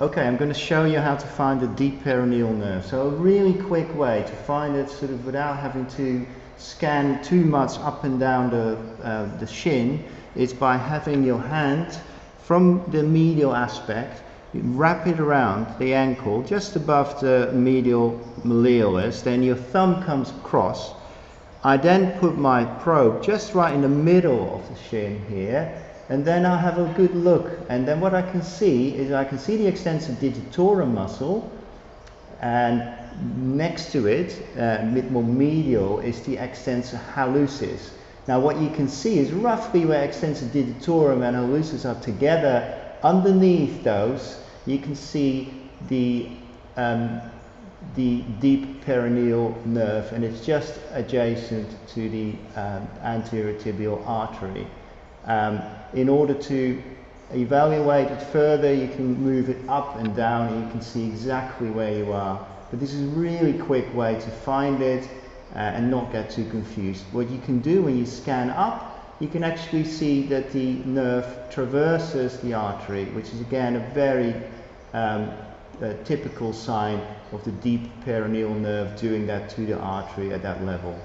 Okay, I'm going to show you how to find the deep peroneal nerve. So a really quick way to find it sort of without having to scan too much up and down the shin is by having your hand from the medial aspect, you wrap it around the ankle just above the medial malleolus, then your thumb comes across. I then put my probe just right in the middle of the shin here, and then I'll have a good look, and then what I can see is I can see the extensor digitorum muscle, and next to it, a bit more medial, is the extensor hallucis. Now what you can see is roughly where extensor digitorum and hallucis are together. Underneath those you can see the deep peroneal nerve, and it's just adjacent to the anterior tibial artery. In order to evaluate it further, you can move it up and down and you can see exactly where you are. But this is a really quick way to find it and not get too confused. What you can do when you scan up, you can actually see that the nerve traverses the artery, which is again a very typical sign of the deep peroneal nerve doing that to the artery at that level.